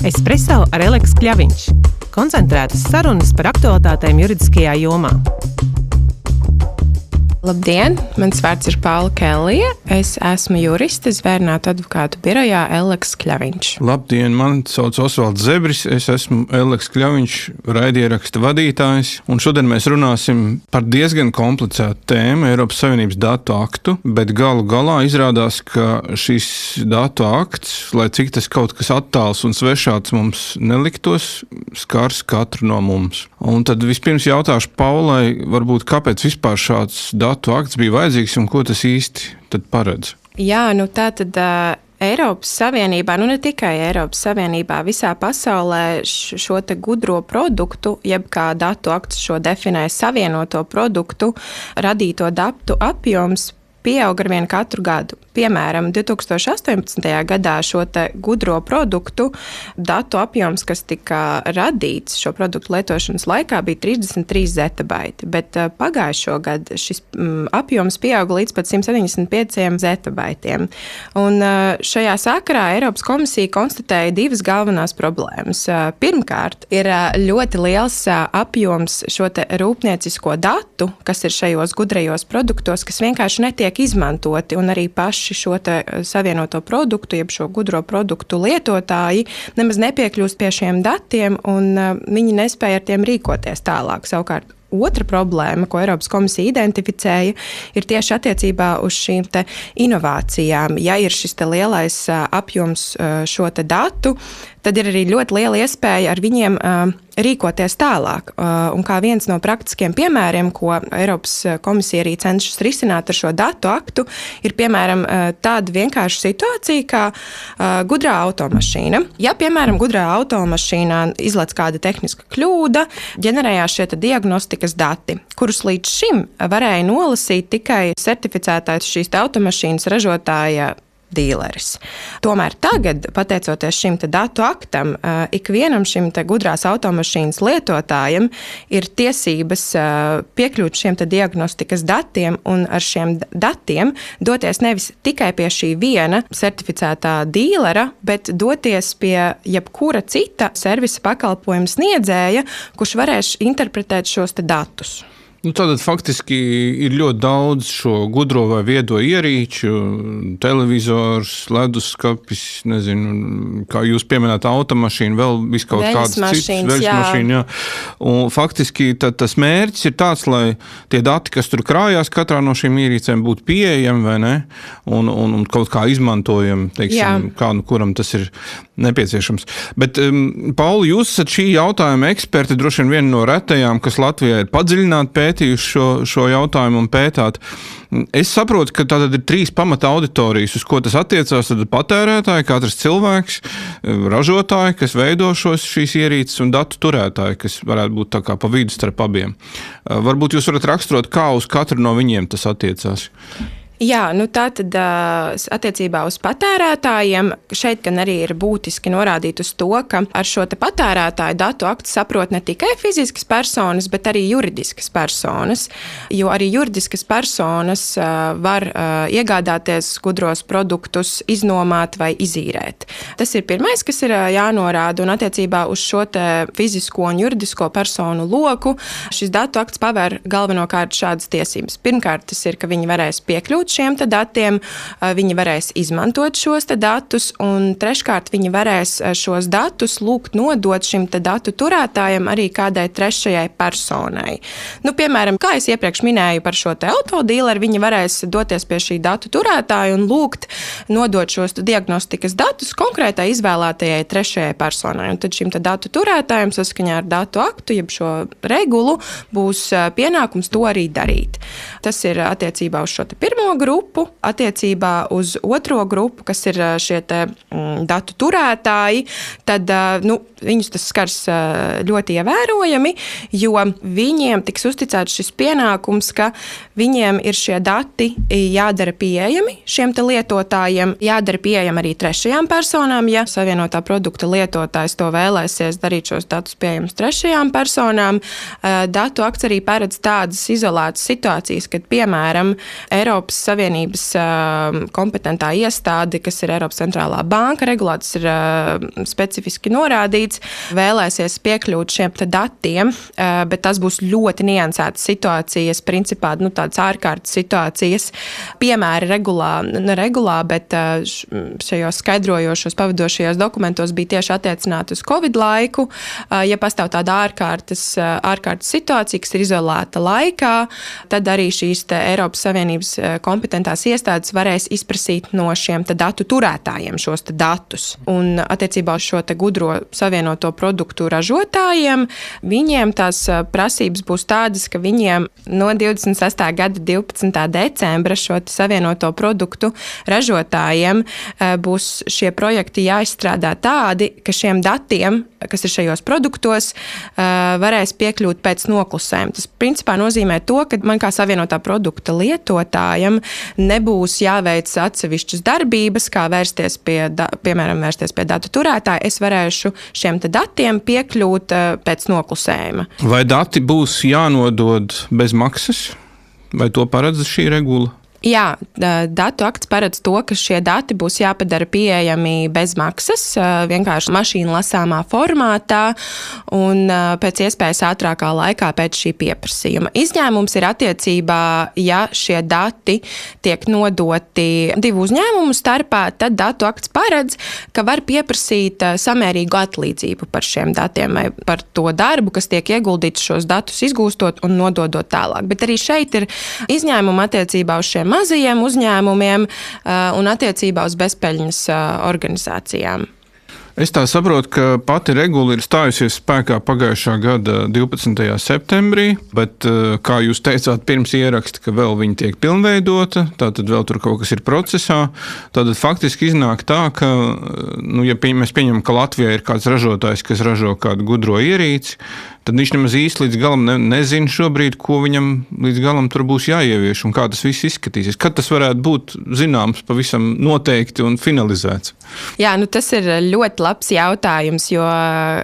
Espresso ar Eleksu Kļaviņš. Koncentrētas sarunas par aktualitātēm juridiskajā jomā. Labdien! Mans vārds ir Paula Kellija. Es esmu juriste zvērnātu advokātu birojā Eleksu Kļaviņš. Labdien! Mani sauc Osvalds Zebris. Es esmu Eleksu Kļaviņš, raidieraksta vadītājs. Un šodien mēs runāsim par diezgan komplicētu tēmu, Eiropas Savienības datu aktu. Bet galu galā izrādās, ka šis datu akts, lai cik tas kaut kas attāls un svešāds mums neliktos, skars katru no mums. Un tad vispirms jautāšu Paulai, varbūt kāpēc vispār šāds datu akts bija vajadzīgs un ko tas īsti tad paredz? Jā, tā tad Eiropas Savienībā, ne tikai Eiropas Savienībā, visā pasaulē šo te gudro produktu, jeb kā datu akts šo definē savienoto produktu, radīto datu apjoms pieaug arvien katru gadu. Piemēram, 2018. gadā šo te gudro produktu datu apjoms, kas tika radīts šo produktu lietošanas laikā, bija 33 zetabaiti, bet pagājušo gadu šis apjoms pieauga līdz pat 175 zetabaitiem. Un šajā sakarā Eiropas komisija konstatēja divas galvenās problēmas. Pirmkārt, ir ļoti liels apjoms šo te rūpniecisko datu, kas ir šajos gudrajos produktos, kas vienkārši netiek izmantoti, un arī paši šo te savienoto produktu, jeb šo gudro produktu lietotāji nemaz nepiekļūst pie šiem datiem, un viņi nespēja ar tiem rīkoties tālāk. Savukārt, otra problēma, ko Eiropas komisija identificēja, ir tieši attiecībā uz šīm te inovācijām. Ja ir šis te lielais apjoms šo te datu, tad ir arī ļoti liela iespēja ar viņiem rīkoties tālāk. Un kā viens no praktiskiem piemēriem, ko Eiropas komisija arī cenšas risināt ar šo datu aktu, ir piemēram tāda vienkārša situācija kā gudrā automašīna. Ja, piemēram, gudrā automašīnā izlec kāda tehniska kļūda, ģenerējās šie diagnostikas dati, kurus līdz šim varēja nolasīt tikai certificētais šīs automašīnas ražotāja dīleris. Tomēr tagad, pateicoties šim te datu aktam, ikvienam šim te gudrās automašīnas lietotājam ir tiesības piekļūt šiem te diagnostikas datiem un ar šiem datiem doties nevis tikai pie šī viena certificētā dīlera, bet doties pie jebkura cita servisa pakalpojuma sniedzēja, kurš varēs interpretēt šos te datus. Tātad faktiski ir ļoti daudz šo gudro vai viedo ierīču, televizors, leduskapis, nezinu, kā jūs pieminēt, automašīna, vēl viskaut kādas citas veļasmašīna. Jā. Un faktiski tas mērķis ir tāds, lai tie dati, kas tur krājās katrā no šīm ierīcēm, būtu pieejami, vai ne? Un kaut kā izmantojami, teiksim, kā nu kuram tas ir nepieciešams. Bet, Pauli, jūs esat šī jautājuma eksperti, droši vien viena no retajām, kas Latvijā ir padziļināti pētījuši šo jautājumu un pētāt. Es saprotu, ka tātad ir 3 pamata auditorijas, uz ko tas attiecās. Tad patērētāji, katrs cilvēks, ražotāji, kas veido šīs ierīces, un datu turētāji, kas varētu būt tā kā pa vidu starp abiem. Varbūt jūs varat raksturot, kā uz katru no viņiem tas attiecās. Jā, tā tad attiecībā uz patērētājiem šeit gan arī ir būtiski norādīt uz to, ka ar šo te patērētāju datu aktu saprot ne tikai fiziskas personas, bet arī juridiskas personas, jo arī juridiskas personas var iegādāties gudros produktus, iznomāt vai izīrēt. Tas ir pirmais, kas ir jānorāda, un attiecībā uz šo te fizisko un juridisko personu loku šis datu akts paver galvenokārt šādas tiesības. Pirmkārt, tas ir, ka viņi varēs piekļūt šiem te datiem, viņi varēs izmantot šos te datus, un treškārt viņi varēs šos datus lūgt nodot šim te datu turētājam arī kādai trešajai personai. Piemēram, kā es iepriekš minēju par šo te autodīleri, viņi varēs doties pie šī datu turētāja un lūgt nodot šos diagnostikas datus konkrētai izvēlētajai trešajai personai. Un tad šim te datu turētājam saskaņā ar datu aktu, jeb šo regulu, būs pienākums to arī darīt. Tas ir attiecībā uz šo te pirmo grupu, attiecībā uz otro grupu, kas ir šie te datu turētāji, tad viņus tas skars ļoti ievērojami, jo viņiem tiks uzticēts šis pienākums, ka viņiem ir šie dati jādara pieejami šiem te lietotājiem, jādara pieejami arī trešajām personām, ja savienotā produkta lietotājs to vēlēsies darīt šos datus pieejams trešajām personām. Datu akts arī paredz tādas izolētas situācijas, kad, piemēram, Eiropas Savienības kompetentā iestāde, kas ir Eiropas centrālā banka, regulāts ir specifiski norādīts, vēlēsies piekļūt šiem datiem, bet tas būs ļoti niansētas situācijas, principā tādas ārkārtas situācijas. Piemēri regulā, bet šajos skaidrojošos pavadošajos dokumentos bija tieši attiecināti uz Covid laiku. Ja pastāv tāda ārkārtas situācija, kas ir izolēta laikā, tad arī šīs Eiropas Savienības kompetentās iestādes varēs izprasīt no šiem datu turētājiem šos datus. Un attiecībā uz šo gudro savienoto produktu ražotājiem, viņiem tās prasības būs tādas, ka viņiem no 26. gada 12. decembra šo savienoto produktu ražotājiem būs šie projekti jāizstrādā tādi, ka šiem datiem, kas ir šajos produktos, varēs piekļūt pēc noklusējuma. Tas principā nozīmē to, ka man kā savienotā produkta lietotājam nebūs jāveic atsevišķas darbības, kā piemēram vērsties pie datu turētāja. Es varēšu šiem datiem piekļūt pēc noklusējuma. Vai dati būs jānodod bez maksas? Vai to paredz šī regula? Jā, datu akts paredz to, ka šie dati būs jāpadara pieejami bez maksas, vienkārši mašīna lasāmā formātā un pēc iespējas ātrākā laikā pēc šī pieprasījuma. Izņēmums ir attiecībā, ja šie dati tiek nodoti divu uzņēmumu starpā, tad datu akts paredz, ka var pieprasīt samērīgu atlīdzību par šiem datiem vai par to darbu, kas tiek ieguldīts šos datus izgūstot un nododot tālāk. Bet arī šeit ir izņēmumi attiecībā uz šiem mazajiem uzņēmumiem un attiecībā uz bezpeļņas organizācijām. Es tā saprotu, ka pati regula ir stājusies spēkā pagājušā gada 12. septembrī, bet, kā jūs teicāt, pirms ieraksta, ka vēl viņa tiek pilnveidota, tātad vēl tur kaut kas ir procesā. Tātad faktiski iznāk tā, ka, ja mēs pieņemam, ka Latvijā ir kāds ražotājs, kas ražo kādu gudro ierīci, tad viņš nemaz īsti līdz galam nezina šobrīd, ko viņam līdz galam tur būs jāievieš un kā tas viss izskatīsies. Kad tas varētu būt zināms pavisam noteikti un finalizēts? Jā, tas ir ļoti labs jautājums, jo,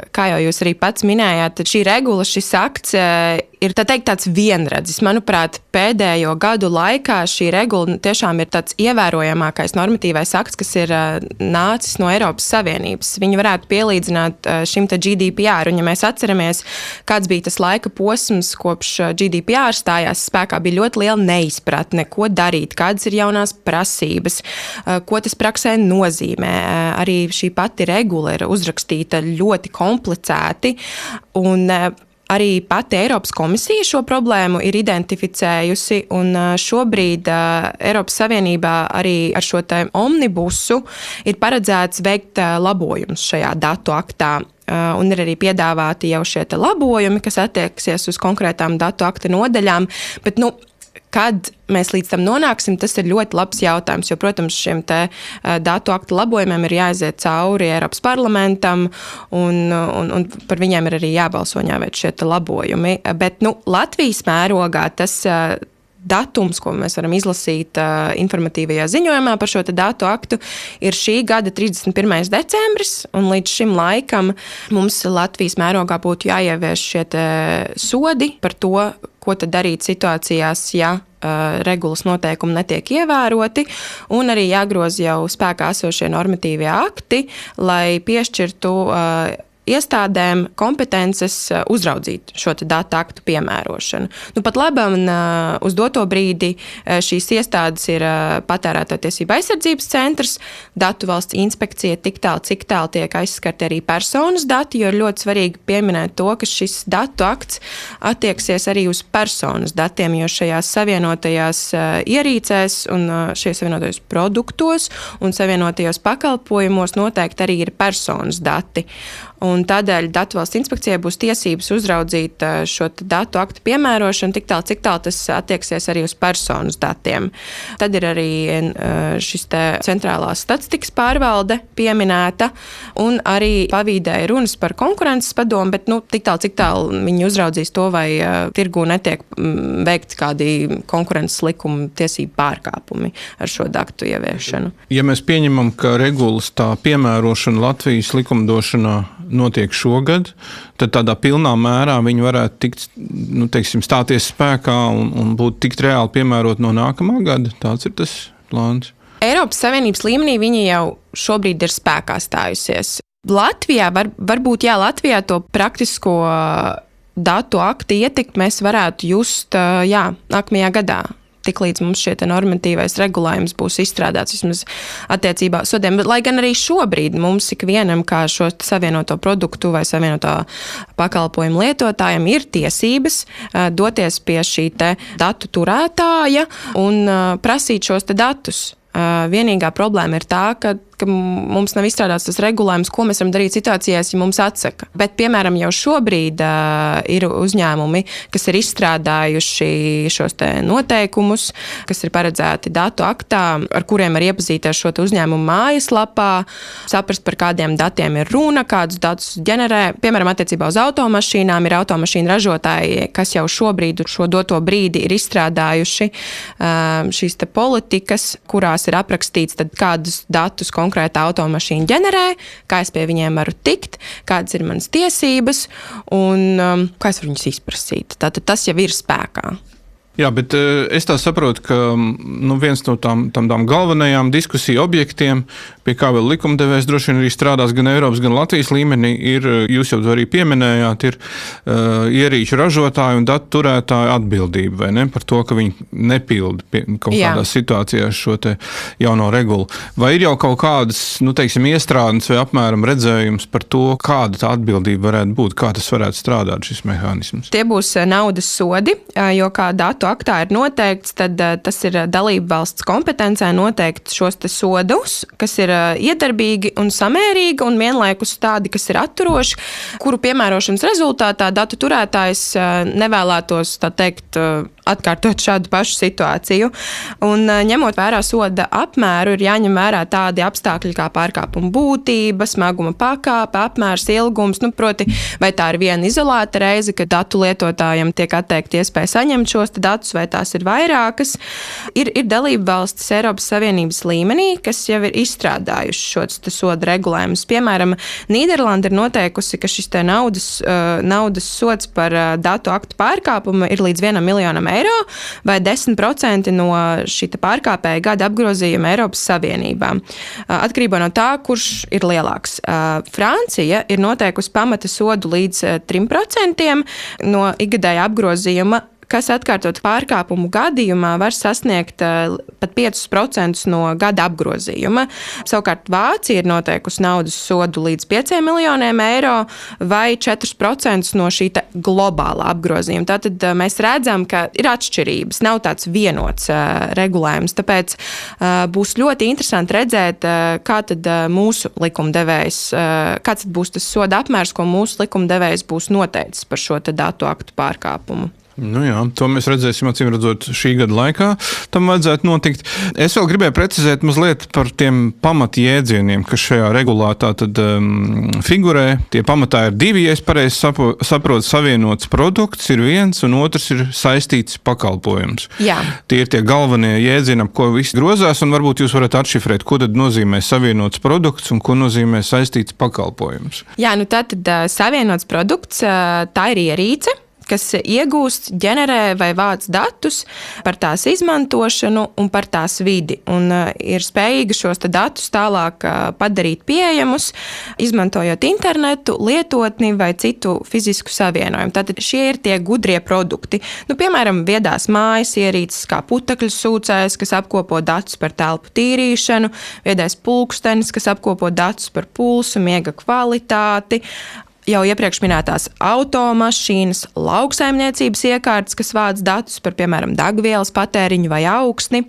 kā jau jūs arī pats minējāt, šī regula, šis akts ir tāds vienredzis. Manuprāt, pēdējo gadu laikā šī regula tiešām ir tāds ievērojamākais normatīvais akts, kas ir nācis no Eiropas Savienības. Viņi varētu pielīdzināt šim GDPR, un ja mēs atceramies, kāds bija tas laika posms, kopš GDPR stājās spēkā, bija ļoti liela neizpratne, ko darīt, kādas ir jaunās prasības, ko tas praksē nozīmē. Arī šī pati regula ir uzrakstīta ļoti komplicēti, un arī pati Eiropas komisija šo problēmu ir identificējusi, un šobrīd Eiropas Savienībā arī ar šo omnibusu ir paredzēts veikt labojumus šajā datu aktā. Un ir arī piedāvāti jau šie labojumi, kas attieksies uz konkrētām datu akta nodaļām, bet kad mēs līdz tam nonāksim, tas ir ļoti labs jautājums, jo, protams, šiem datu akta labojumiem ir jāaiziet cauri Eiropas parlamentam, un par viņiem ir arī jābalso un jāveic šie labojumi. Bet, Latvijas mērogā tas datums, ko mēs varam izlasīt informatīvajā ziņojumā par šo datu aktu, ir šī gada 31. decembris, un līdz šim laikam mums Latvijas mērogā būtu jāievieš šie sodi par to, ko tad darīt situācijās, ja regulas noteikumi netiek ievēroti, un arī jāgroza jau spēkā esošie normatīvie akti, lai piešķirtu iestādēm kompetences uzraudzīt šo datu aktu piemērošanu. Pat labam uz doto brīdi šīs iestādes ir Patērētāju tiesību aizsardzības centrs, Datu valsts inspekcija, tik tālu, cik tālu tiek aizskarti arī personas dati, jo ir ļoti svarīgi pieminēt to, ka šis datu akts attieksies arī uz personas datiem, jo šajās savienotajās ierīcēs un šajos savienotajos produktos un savienotajos pakalpojumos noteikti arī ir personas dati. Un tādēļ Datu valsts inspekcijai būs tiesības uzraudzīt šo datu aktu piemērošanu tik tālu, cik tālu tas attieksies arī uz personas datiem. Tad ir arī šis centrālās statistikas pārvalde pieminēta, un arī pavīdēja runas par konkurences padomu, bet tik tālu, cik tālu viņi uzraudzīs to, vai tirgū netiek veikti kādi konkurences likuma tiesību pārkāpumi ar šo aktu ieviešanu. Ja mēs pieņemam, ka regulas tā piemērošana Latvijas likumdošanā notiek šogad, tad tādā pilnā mērā viņi varētu tikt, stāties spēkā un būt tikt reāli piemērot no nākamā gada. Tāds ir tas plāns. Eiropas Savienības līmenī viņi jau šobrīd ir spēkā stājusies. Latvijā, varbūt Latvijā to praktisko datu aktu ietekmi mēs varētu just nākamajā gadā. Tiklīdz mums šie normatīvais regulējums būs izstrādāts vismaz attiecībā uz sodiem. Lai gan arī šobrīd mums ikvienam, kā šo savienoto produktu vai savienoto pakalpojumu lietotājiem, ir tiesības doties pie šī datu turētāja un prasīt šos datus. Vienīgā problēma ir tā, ka mums nav izstrādāts tas regulējums, ko mēs varam darīt situācijās, ja mums atsaka. Bet, piemēram, jau šobrīd ir uzņēmumi, kas ir izstrādājuši šos noteikumus, kas ir paredzēti datu aktā, ar kuriem var iepazīties šo uzņēmumu mājaslapā, saprast, par kādiem datiem ir runa, kādus datus ģenerē. Piemēram, attiecībā uz automašīnām ir automašīnu ražotāji, kas jau šobrīd šo doto brīdi ir izstrādājuši šīs politikas, kurās ir aprakstīts, tad kādus datus konkrēta automašīna ģenerē, kā es pie viņiem varu tikt, kādas ir manas tiesības un kā es varu viņus izprasīt. Tātad tas jau ir spēkā. Jā, bet es tā saprotu, ka viens no tām galvenajām diskusiju objektiem, pie kā vēl likumdevējs droši vien arī strādās gan Eiropas, gan Latvijas līmenī, ir, jūs jau arī pieminējāt, ir ierīču ražotāju un datu turētāju atbildība, vai ne, par to, ka viņi nepilda kaut kādās situācijās šo te jauno regulu. Vai ir jau kaut kādas, iestrādes vai apmēram redzējums par to, kāda tā atbildība varētu būt, kā tas varētu strādāt šis mehānisms? Tie būs naudas sodi, jo kā datu aktā ir noteikts, tad tas ir dalību valsts kompetencē noteikt šos te sodus, kas ir iedarbīgi un samērīgi un vienlaikus tādi, kas ir atturoši, kuru piemērošanas rezultātā datu turētājs nevēlētos, tā teikt, atkārtot šādu pašu situāciju. Un ņemot vērā soda apmēru, ir jāņem vērā tādi apstākļi kā pārkāpuma būtība, smaguma pakāpe, apmērs, ilgums, proti, vai tā ir viena izolēta reize, kad datu lietotājiem tiek atteikta iespēja saņemt šos datus, vai tās ir vairākas. Ir dalība valstis Eiropas Savienības līmenī, kas jau ir izstrādājuši šos soda regulējumus. Piemēram, Nīderlanda ir noteikusi, ka šis naudas sods par datu aktu pārkāpumu ir līdz 1 miljonam eiro vai 10% no šī pārkāpēja gada apgrozījuma Eiropas Savienībā. Atkarībā no tā, kurš ir lielāks. Francija ir noteikusi pamata sodu līdz 3% no ikgadēja apgrozījuma, kas atkārtot pārkāpumu gadījumā var sasniegt pat 5% no gada apgrozījuma. Savukārt Vācija ir noteikusi naudas sodu līdz 5 miljoniem eiro vai 4% no šī globālā apgrozījuma. Tātad mēs redzam, ka ir atšķirības, nav tāds vienots regulējums. Tāpēc būs ļoti interesanti redzēt, kā tad mūsu likumdevējs, kāds būs tas soda apmērs, ko mūsu likumdevējs būs noteicis par šo datu aktu pārkāpumu. Jā, to mēs redzēsim, acīm redzot, šī gada laikā. Tam vajadzētu notikt. Es vēl gribēju precizēt mazliet par tiem pamatjēdzieniem, kas šajā regulā tātad figurē. Tie pamatā ir 2, ja es pareizi saprotu, savienots produkts ir viens un otrs ir saistīts pakalpojums. Jā. Tie ir tie galvenie jēdzieni, ap ko viss grozās, un varbūt jūs varat atšifrēt, ko tad nozīmē savienots produkts un ko nozīmē saistīts pakalpojums. Jā, tātad savienots produkts, tā ir ierīce, kas iegūst, ģenerē vai vāc datus par tās izmantošanu un par tās vidi. Un ir spējīga šos datus tālāk padarīt pieejamus, izmantojot internetu, lietotni vai citu fizisku savienojumu. Tātad šie ir tie gudrie produkti. Piemēram, viedās mājas ierīces kā putekļu sūcējs, kas apkopo datus par telpu tīrīšanu, viedais pulkstenis, kas apkopo datus par pulsu, miega kvalitāti, jau iepriekš minētās automašīnas, lauksaimniecības iekārtas, kas vāc datus par, piemēram, degvielas patēriņu vai augsni.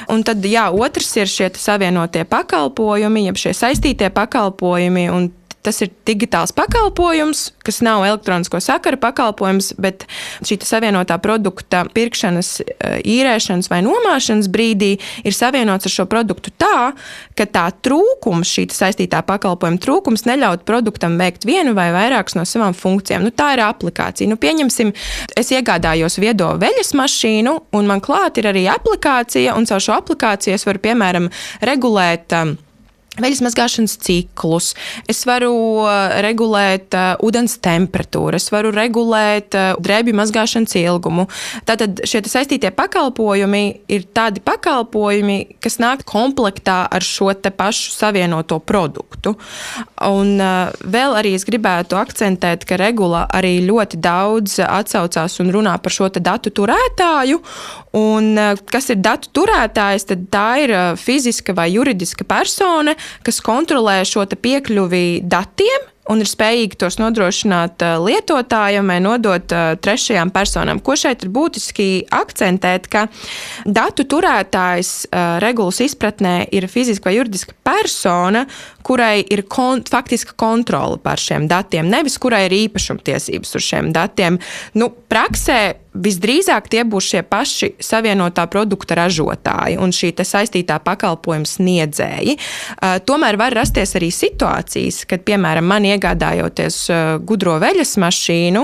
Un tad, otrs ir šie savienotie pakalpojumi, jeb šie saistītie pakalpojumi, un tas ir digitāls pakalpojums, kas nav elektronisko sakaru pakalpojums, bet šī savienotā produkta pirkšanas, īrēšanas vai nomāšanas brīdī ir savienots ar šo produktu tā, ka tā trūkums, šī saistītā pakalpojuma trūkums neļaut produktam veikt vienu vai vairākas no savām funkcijām. Tā ir aplikācija. Pieņemsim, es iegādājos viedo veļas mašīnu, un man klāt ir arī aplikācija, un caur šo aplikāciju es varu, piemēram, regulēt veļas mazgāšanas ciklus, es varu regulēt ūdens temperatūru, es varu regulēt drēbju mazgāšanas ilgumu. Tātad šie saistītie pakalpojumi ir tādi pakalpojumi, kas nāk komplektā ar šo te pašu savienoto produktu. Un vēl arī es gribētu akcentēt, ka regula arī ļoti daudz atsaucās un runā par šo te datu turētāju. Un kas ir datu turētājs, tad tā ir fiziska vai juridiska persona, kas kontrolē šo te piekļuvi datiem un ir spējīgi tos nodrošināt lietotājam vai nodot trešajām personām. Ko šeit ir būtiski akcentēt, ka datu turētājs regulas izpratnē ir fiziska vai juridiska persona, kurai ir faktiska kontrole pār šiem datiem, nevis kurai ir īpašumtiesības uz šiem datiem. Praksē visdrīzāk tie būs šie paši savienotā produkta ražotāji un šī te saistītā pakalpojuma sniedzēji. Tomēr var rasties arī situācijas, kad, piemēram, man iegādājoties gudro veļas mašīnu,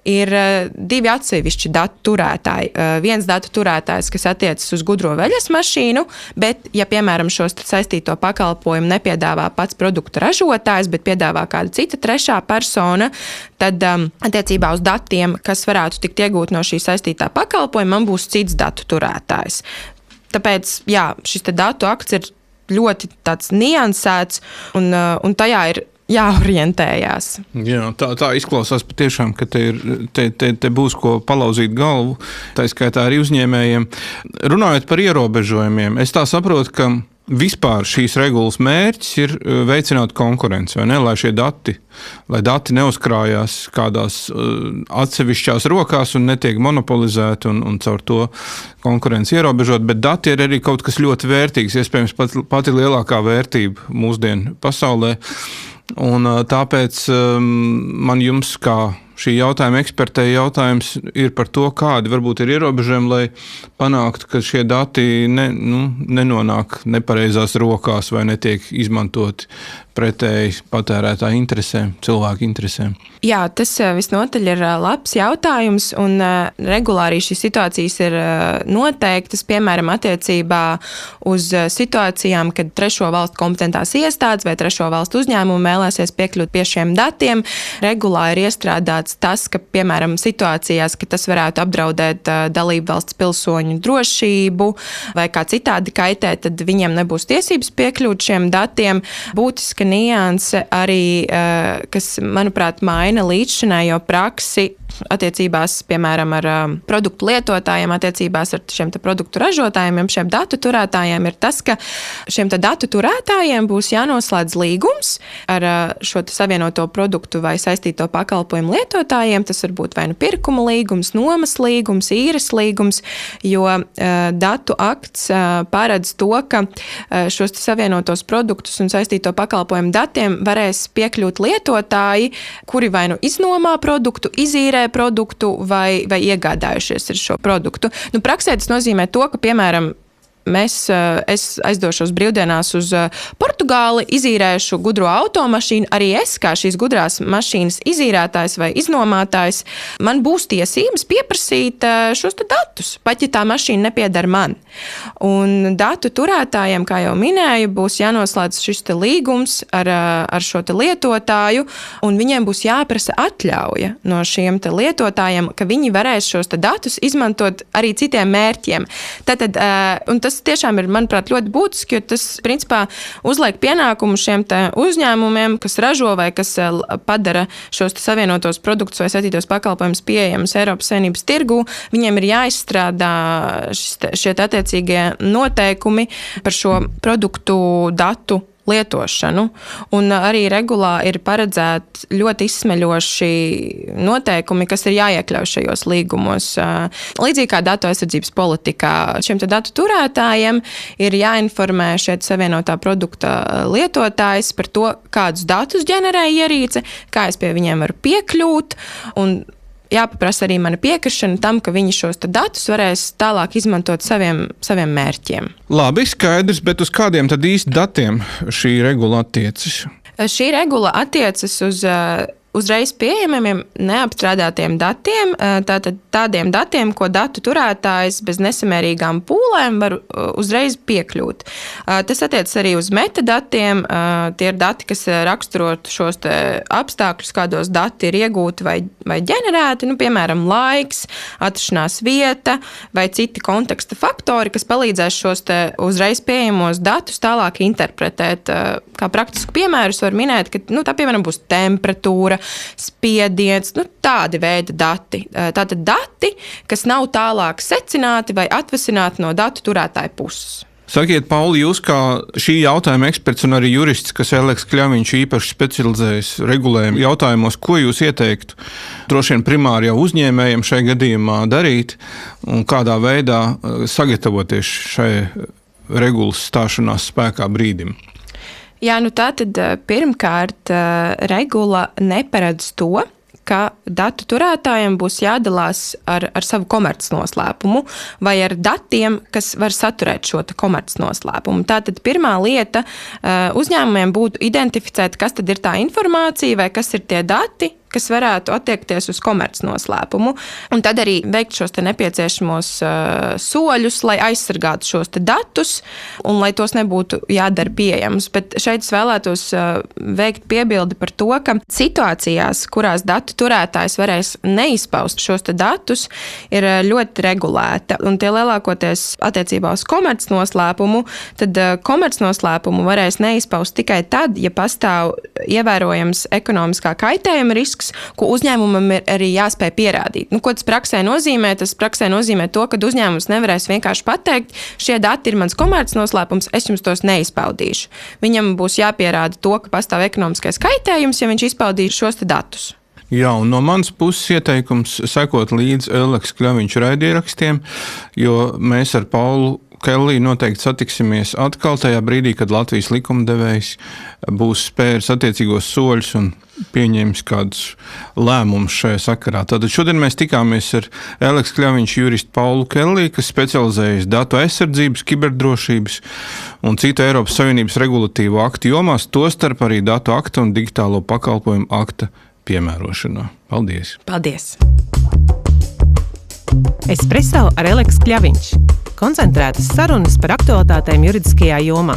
ir divi atsevišķi datu turētāji. Viens datu turētājs, kas attiecas uz gudro veļas mašīnu, bet, ja, piemēram, šos saistīto pakalpojumu nepiedāvā pats produkta ražotājs, bet piedāvā kāda cita trešā persona, tad attiecībā uz datiem, kas varētu tikt iegūt no šī saistītā pakalpojuma, man būs cits datu turētājs. Tāpēc, jā, šis te datu akts ir ļoti tāds niansēts un tajā ir jāorientējās. Jā, tā izklausās patiešām, ka te būs ko palauzīt galvu, tā skaitā arī uzņēmējiem. Runājot par ierobežojumiem, es tā saprotu, ka vispār šīs regulas mērķis ir veicināt konkurenci, vai ne? Lai dati neuzkrājās kādās atsevišķās rokās un netiek monopolizēti un caur to konkurenci ierobežot, bet dati ir arī kaut kas ļoti vērtīgs, iespējams pati lielākā vērtība mūsdienu pasaulē. Un tāpēc man jums kā šī jautājuma ekspertei jautājums ir par to, kādi varbūt ir ierobežojumi, lai panāktu, ka šie dati nenonāk nepareizās rokās vai netiek izmantoti pretēji patērētāju interesēm, cilvēku interesēm. Jā, tas visnotaļ ir labs jautājums, un regulāri šīs situācijas ir noteiktas, piemēram, attiecībā uz situācijām, kad trešo valstu kompetentās iestādes vai trešo valstu uzņēmumu vēlēsies piekļūt pie šiem datiem. Regulā ir iestrādāts tas, ka, piemēram, situācijās, ka tas varētu apdraudēt dalību valsts pilsoņu drošību vai kā citādi kaitēt, tad viņiem nebūs tiesības piekļūt šiem datiem. Būtiska nianse arī, kas, manuprāt, maina līdzšinējo praksi attiecībās, piemēram, ar produktu lietotājiem, attiecībās ar šiem te produktu ražotājiem, šiem datu turētājiem, ir tas, ka šiem te datu turētājiem būs jānoslēdz līgums ar šo te savienoto produktu vai saistīto pakalpojumu lietotājiem. Tas var būt vai nu pirkuma līgums, nomas līgums, īres līgums, jo datu akts paredz to, ka šos te savienotos produktus un saistīto pakalpojumu datiem varēs piekļūt lietotāji, kuri vai nu iznomā produktu, izīrē produktu vai iegādājušies ar šo produktu. Praksē tas nozīmē to, ka, piemēram, es aizdošos brīvdienās uz Portugāli, izīrēšu gudro automašīnu. Arī es, kā šīs gudrās mašīnas izīrētājs vai iznomātājs, man būs tiesības pieprasīt šos datus, pat ja tā mašīna nepieder man. Un datu turētājiem, kā jau minēju, būs jānoslēdz šis te līgums ar šo te lietotāju, un viņiem būs jāprasa atļauja no šiem te lietotājiem, ka viņi varēs šos te datus izmantot arī citiem mērķiem. Tātad, un tas tiešām ir, manuprāt, ļoti būtiski, jo tas, principā, uzliek pienākumu šiem te uzņēmumiem, kas ražo vai kas padara šos te savienotos produktus vai saistītos pakalpojumus pieejamus Eiropas Savienības tirgū. Viņiem ir jāizstrādā šie attiecīgie noteikumi par šo produktu datu lietošanu, un arī regulā ir paredzēti ļoti izsmeļoši noteikumi, kas ir jāiekļauj šajos līgumos. Līdzīgi kā datu aizsardzības politikā, šiem te datu turētājiem ir jāinformē šeit savienotā produkta lietotājs par to, kādus datus ģenerē ierīce, kā es pie viņiem varu piekļūt, un jāpaprasa arī mana piekrišana tam, ka viņi šos datus varēs tālāk izmantot saviem mērķiem. Labi, skaidrs, bet uz kādiem tad īsti datiem šī regula attiecas? Šī regula attiecas uz uzreiz pieejamiem neapstrādātiem datiem, tātad tādiem datiem, ko datu turētājs bez nesamērīgām pūlēm var uzreiz piekļūt. Tas attiecas arī uz metadatiem. Tie ir dati, kas raksturot šos te apstākļus, kādos dati ir iegūti vai ģenerēti, piemēram, laiks, atrašanās vieta vai citi konteksta faktori, kas palīdzēs šos te uzreiz pieejamos datus tālāk interpretēt. Kā praktisku piemērus var minēt, ka tā, piemēram, būs temperatūra, spiediens, tādi veidi dati. Tātad dati, kas nav tālāk secināti vai atvasināti no datu turētāja puses. Sakiet, Pauli, jūs kā šī jautājuma eksperts un arī jurists, kas Eleks Kļaviņš īpaši specializējas regulējuma jautājumos, ko jūs ieteiktu droši vien primāri jau uzņēmējiem šai gadījumā darīt un kādā veidā sagatavoties šai regulas stāšanās spēkā brīdim? Jā, tātad pirmkārt regula neparedz to, ka datu turētājiem būs jādalās ar savu komercnoslēpumu vai ar datiem, kas var saturēt šo komercnoslēpumu. Tātad pirmā lieta uzņēmumiem būtu identificēt, kas tad ir tā informācija vai kas ir tie dati, kas varētu attiekties uz komercnoslēpumu, un tad arī veikt šos te nepieciešamos soļus, lai aizsargātu šos te datus un lai tos nebūtu jādara pieejams. Bet šeit es vēlētos veikt piebildi par to, ka situācijās, kurās datu turētājs varēs neizpaust šos te datus, ir ļoti regulēta. Un tie lielākoties attiecībā uz komercnoslēpumu, tad komercnoslēpumu varēs neizpaust tikai tad, ja pastāv ievērojams ekonomiskā kaitējuma risks, ko uzņēmumam ir arī jāspēj pierādīt. Ko tas praksē nozīmē? Tas praksē nozīmē to, ka uzņēmums nevarēs vienkārši pateikt, šie dati ir mans komercnoslēpums, es jums tos neizpaudīšu. Viņam būs jāpierāda to, ka pastāv ekonomiskais kaitējums, ja viņš izpaudīs šos datus. Jā, un no manas puses ieteikums sekot līdz Eleks Kļaviņš raidierakstiem, jo mēs ar Paulu Kelliju noteikti satiksimies atkal tajā brīdī, kad Latvijas likumdevējs būs spēris attiecīgos soļus un pieņems kādus lēmumus šajā sakarā. Tātad šodien mēs tikāmies ar Eleks Kļaviņš juristu Paulu Kelliju, kas specializējas datu aizsardzības, kiberdrošības un citu Eiropas Savienības regulatīvo aktu jomās, tostarp arī datu akta un digitālo pakalpojumu akta piemērošanā. Paldies! Paldies! Espresso ar Eleks Kļaviņš. Koncentrētas sarunas par aktualitātēm juridiskajā jomā.